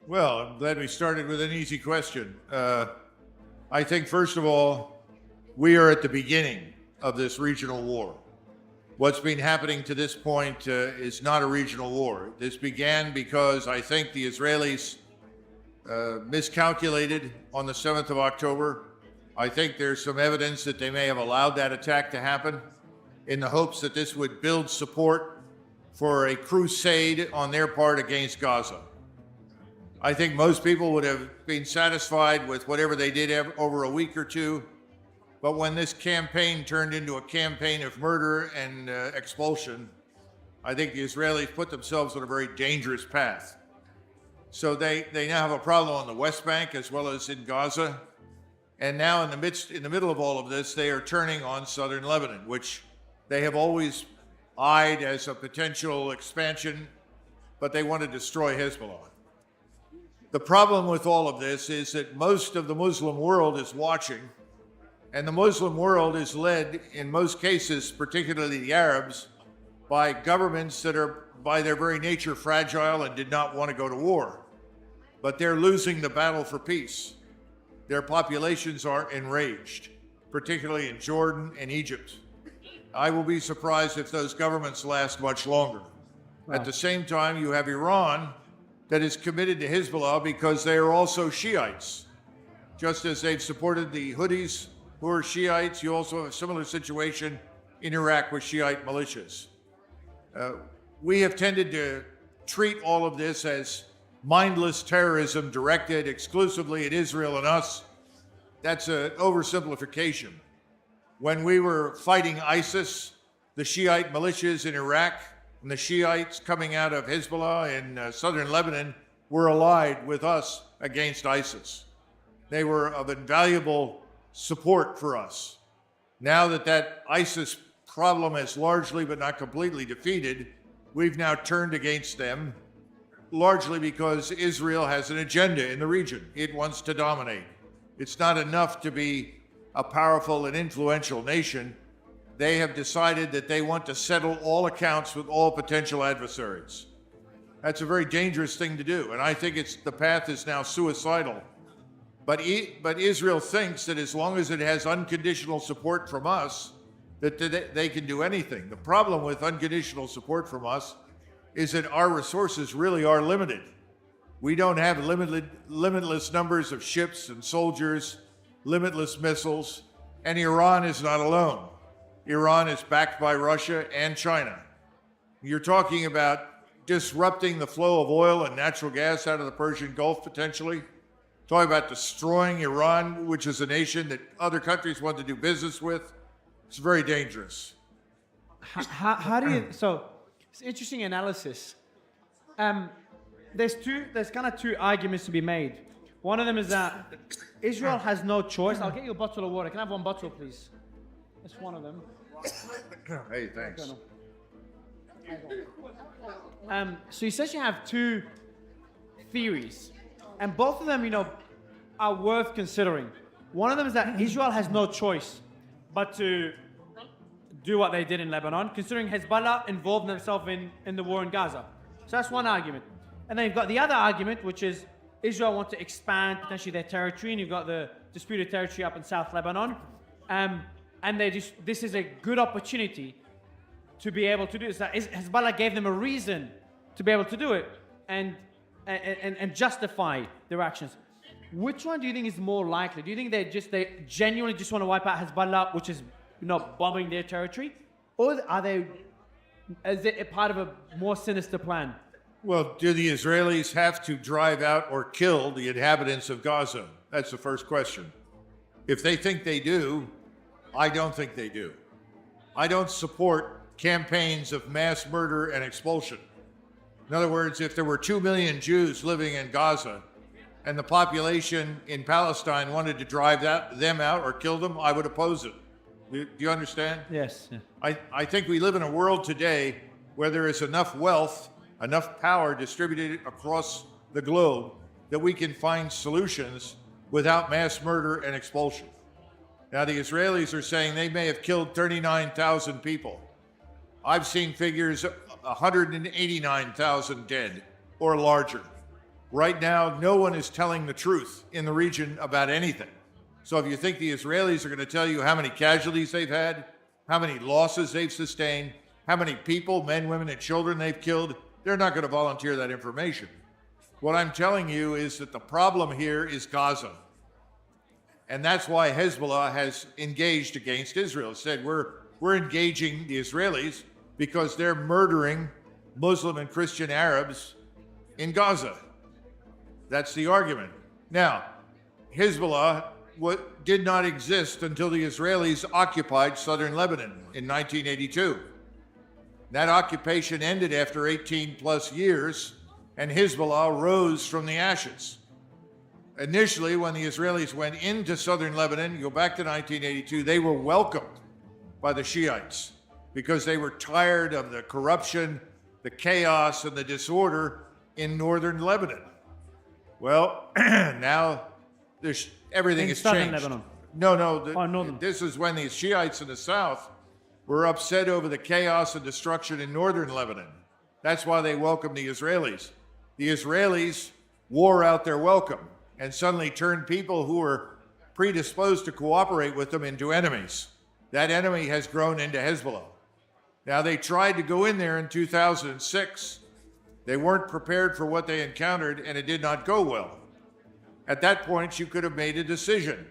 Well, I'm glad we started with an easy question. I think, first of all, we are at the beginning of this regional war. What's been happening to this point is not a regional war. This began because I think the Israelis miscalculated on the 7th of October. I think there's some evidence that they may have allowed that attack to happen in the hopes that this would build support for a crusade on their part against Gaza. I think most people would have been satisfied with whatever they did over a week or two. But when this campaign turned into a campaign of murder and expulsion, I think the Israelis put themselves on a very dangerous path. So they now have a problem on the West Bank as well as in Gaza. And now in the middle of all of this, they are turning on southern Lebanon, which they have always eyed as a potential expansion, but they want to destroy Hezbollah. The problem with all of this is that most of the Muslim world is watching, and the Muslim world is led, in most cases, particularly the Arabs, by governments that are, by their very nature, fragile and did not want to go to war. But they're losing the battle for peace. Their populations are enraged, particularly in Jordan and Egypt. I will be surprised if those governments last much longer. Wow. At the same time, you have Iran that is committed to Hezbollah because they are also Shiites. Just as they've supported the Houthis, who are Shiites, you also have a similar situation in Iraq with Shiite militias. We have tended to treat all of this as mindless terrorism directed exclusively at Israel and us. That's an oversimplification. When we were fighting ISIS, the Shiite militias in Iraq and the Shiites coming out of Hezbollah in southern Lebanon were allied with us against ISIS. They were of invaluable support for us. Now that that ISIS problem is largely but not completely defeated, we've now turned against them, largely because Israel has an agenda in the region. It wants to dominate. It's not enough to be a powerful and influential nation. They have decided that they want to settle all accounts with all potential adversaries. That's a very dangerous thing to do, and I think the path is now suicidal. But Israel thinks that as long as it has unconditional support from us, that they can do anything. The problem with unconditional support from us is that our resources really are limited. We don't have limitless numbers of ships and soldiers, limitless missiles, and Iran is not alone. Iran is backed by Russia and China. You're talking about disrupting the flow of oil and natural gas out of the Persian Gulf, potentially. Talking about destroying Iran, which is a nation that other countries want to do business with. It's very dangerous. How do you, so it's interesting analysis. There's kind of two arguments to be made. One of them is that Israel has no choice. I'll get you a bottle of water. Can I have one bottle, please? That's one of them. Hey, thanks. So he says you have two theories, and both of them, are worth considering. One of them is that Israel has no choice but to do what they did in Lebanon, considering Hezbollah involved themselves in the war in Gaza. So that's one argument. And then you've got the other argument, which is Israel want to expand potentially their territory, and you've got the disputed territory up in South Lebanon. And this is a good opportunity to be able to do this. That Hezbollah gave them a reason to be able to do it and justify their actions. Which one do you think is more likely? Do you think they genuinely just want to wipe out Hezbollah, which is bombing their territory, or is it a part of a more sinister plan? Well, do the Israelis have to drive out or kill the inhabitants of Gaza? That's the first question. If they think they do, I don't think they do. I don't support campaigns of mass murder and expulsion. In other words, if there were 2 million Jews living in Gaza and the population in Palestine wanted to drive them out or kill them, I would oppose it. Do you understand? Yes. Yeah. I think we live in a world today where there is enough wealth, enough power distributed across the globe that we can find solutions without mass murder and expulsion. Now, the Israelis are saying they may have killed 39,000 people. I've seen figures 189,000 dead or larger. Right now, no one is telling the truth in the region about anything. So if you think the Israelis are going to tell you how many casualties they've had, how many losses they've sustained, how many people, men, women, and children they've killed, they're not going to volunteer that information. What I'm telling you is that the problem here is Gaza. And that's why Hezbollah has engaged against Israel. Said we're engaging the Israelis because they're murdering Muslim and Christian Arabs in Gaza. That's the argument. Now, Hezbollah did not exist until the Israelis occupied southern Lebanon in 1982. That occupation ended after 18 plus years, and Hezbollah rose from the ashes. Initially, when the Israelis went into southern Lebanon, you go back to 1982, they were welcomed by the Shiites because they were tired of the corruption, the chaos, and the disorder in northern Lebanon. Well, now everything has southern changed. Lebanon. No, northern. this is when the Shiites in the south were upset over the chaos and destruction in northern Lebanon. That's why they welcomed the Israelis. The Israelis wore out their welcome and suddenly turned people who were predisposed to cooperate with them into enemies. That enemy has grown into Hezbollah. Now, they tried to go in there in 2006. They weren't prepared for what they encountered, and it did not go well. At that point, you could have made a decision.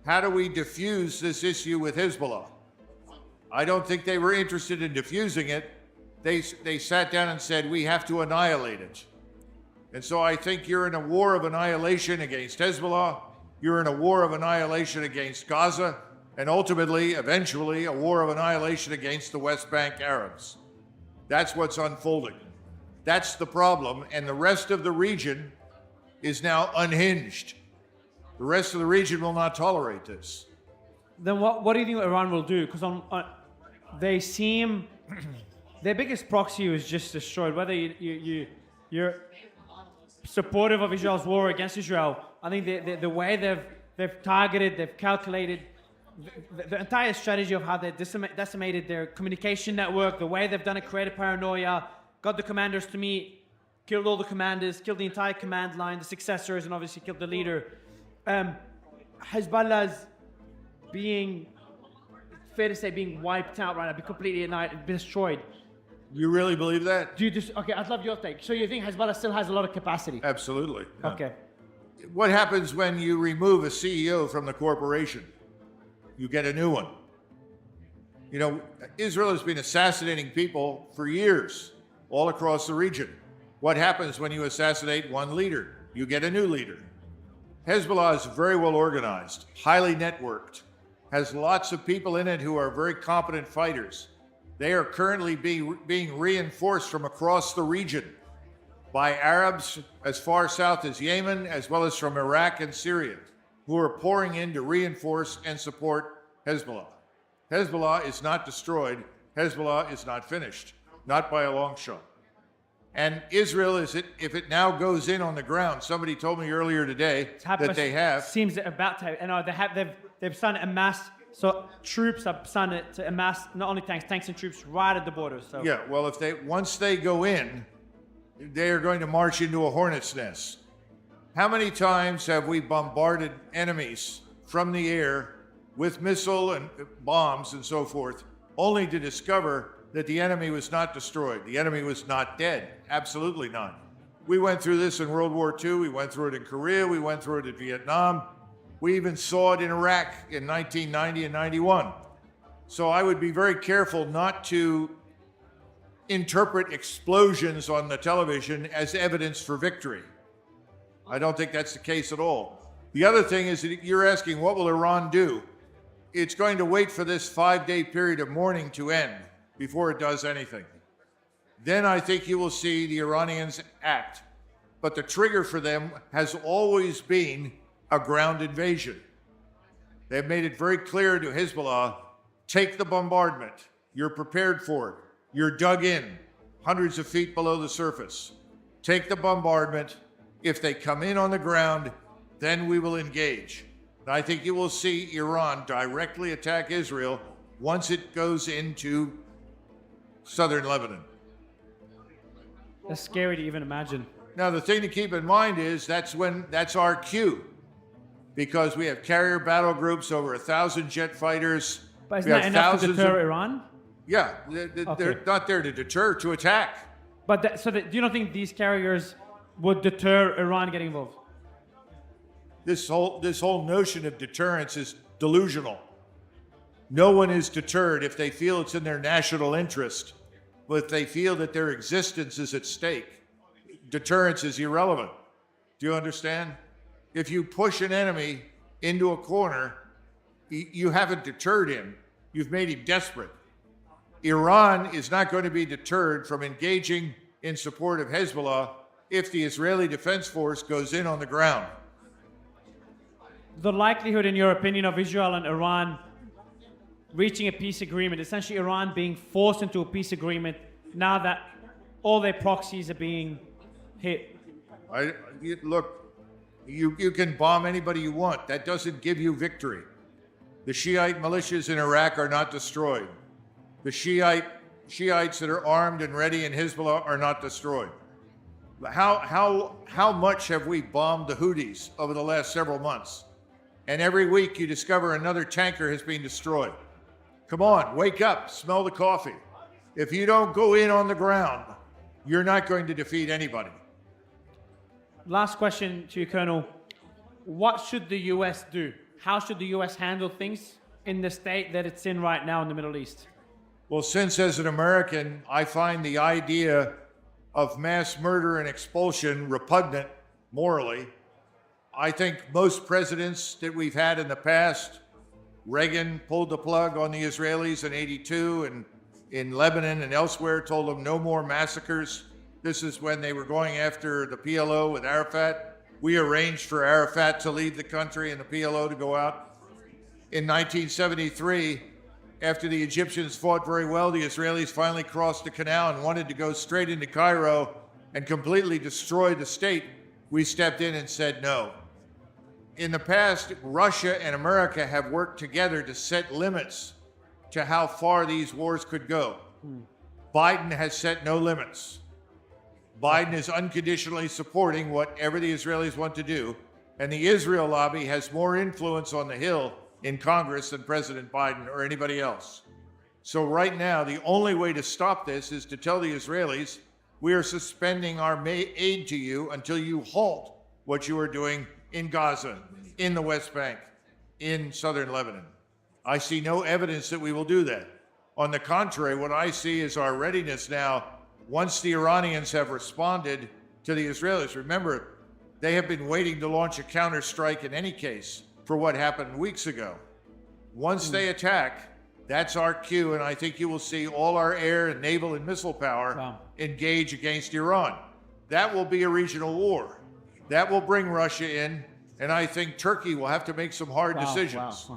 How do we diffuse this issue with Hezbollah? I don't think they were interested in diffusing it. They sat down and said, we have to annihilate it. And so I think you're in a war of annihilation against Hezbollah. You're in a war of annihilation against Gaza. And ultimately, eventually, a war of annihilation against the West Bank Arabs. That's what's unfolding. That's the problem. And the rest of the region is now unhinged. The rest of the region will not tolerate this. Then what do you think Iran will do? Because they seem their biggest proxy was just destroyed. Whether you're supportive of Israel's war against Israel, I think the way they've targeted, they've calculated the entire strategy of how they decimated their communication network, the way they've done it, created paranoia, got the commanders to meet, killed all the commanders, killed the entire command line, the successors, and obviously killed the leader. Hezbollah's being, fair to say, being wiped out right now, be completely destroyed. You really believe that? Do you just, okay, I'd love your take. So you think Hezbollah still has a lot of capacity? Absolutely. Yeah. Okay. What happens when you remove a CEO from the corporation? You get a new one. You know, Israel has been assassinating people for years all across the region. What happens when you assassinate one leader? You get a new leader. Hezbollah is very well organized, highly networked, has lots of people in it who are very competent fighters. They are currently being reinforced from across the region by Arabs as far south as Yemen, as well as from Iraq and Syria, who are pouring in to reinforce and support Hezbollah. Hezbollah is not destroyed. Hezbollah is not finished, not by a long shot. And Israel, if it now goes in on the ground, somebody told me earlier today that they have. Seems about to, and they've started to amass. So troops are starting to amass not only tanks and troops right at the border. So Yeah, well, once they go in, they are going to march into a hornet's nest. How many times have we bombarded enemies from the air with missile and bombs and so forth, only to discover that the enemy was not destroyed, the enemy was not dead? Absolutely not. We went through this in World War II, we went through it in Korea, we went through it in Vietnam, we even saw it in Iraq in 1990 and 91. So I would be very careful not to interpret explosions on the television as evidence for victory. I don't think that's the case at all. The other thing is that you're asking, what will Iran do? It's going to wait for this 5-day period of mourning to end before it does anything. Then I think you will see the Iranians act. But the trigger for them has always been a ground invasion. They've made it very clear to Hezbollah, take the bombardment. You're prepared for it. You're dug in, hundreds of feet below the surface. Take the bombardment. If they come in on the ground, then we will engage. And I think you will see Iran directly attack Israel once it goes into southern Lebanon. That's scary to even imagine. Now, the thing to keep in mind is that's our cue, because we have carrier battle groups, over 1,000 jet fighters. But isn't We that have enough to thousands deter of- Iran? Yeah, they're not there to deter, to attack. But do you not think these carriers would deter Iran getting involved? This whole notion of deterrence is delusional. No one is deterred if they feel it's in their national interest, but if they feel that their existence is at stake, deterrence is irrelevant. Do you understand? If you push an enemy into a corner, you haven't deterred him. You've made him desperate. Iran is not going to be deterred from engaging in support of Hezbollah if the Israeli Defense Force goes in on the ground. The likelihood, in your opinion, of Israel and Iran reaching a peace agreement, essentially Iran being forced into a peace agreement now that all their proxies are being hit. Look, you can bomb anybody you want. That doesn't give you victory. The Shiite militias in Iraq are not destroyed. The Shiites that are armed and ready in Hezbollah are not destroyed. How much have we bombed the Houthis over the last several months? And every week you discover another tanker has been destroyed. Come on, wake up, smell the coffee. If you don't go in on the ground, you're not going to defeat anybody. Last question to you, Colonel. What should the U.S. do? How should the U.S. handle things in the state that it's in right now in the Middle East? Well, since as an American, I find the idea of mass murder and expulsion repugnant morally, I think most presidents that we've had in the past, Reagan pulled the plug on the Israelis in '82, and in Lebanon and elsewhere told them no more massacres. This is when they were going after the PLO with Arafat. We arranged for Arafat to leave the country and the PLO to go out. In 1973, after the Egyptians fought very well, the Israelis finally crossed the canal and wanted to go straight into Cairo and completely destroy the state. We stepped in and said no. In the past, Russia and America have worked together to set limits to how far these wars could go. Biden has set no limits. Biden is unconditionally supporting whatever the Israelis want to do, and the Israel lobby has more influence on the Hill in Congress than President Biden or anybody else. So right now, the only way to stop this is to tell the Israelis, we are suspending our aid to you until you halt what you are doing in Gaza, in the West Bank, in southern Lebanon. I see no evidence that we will do that. On the contrary, what I see is our readiness now, once the Iranians have responded to the Israelis. Remember, they have been waiting to launch a counterstrike in any case for what happened weeks ago. Once they attack, that's our cue, and I think you will see all our air and naval and missile power engage against Iran. That will be a regional war. That will bring Russia in, and I think Turkey will have to make some hard decisions.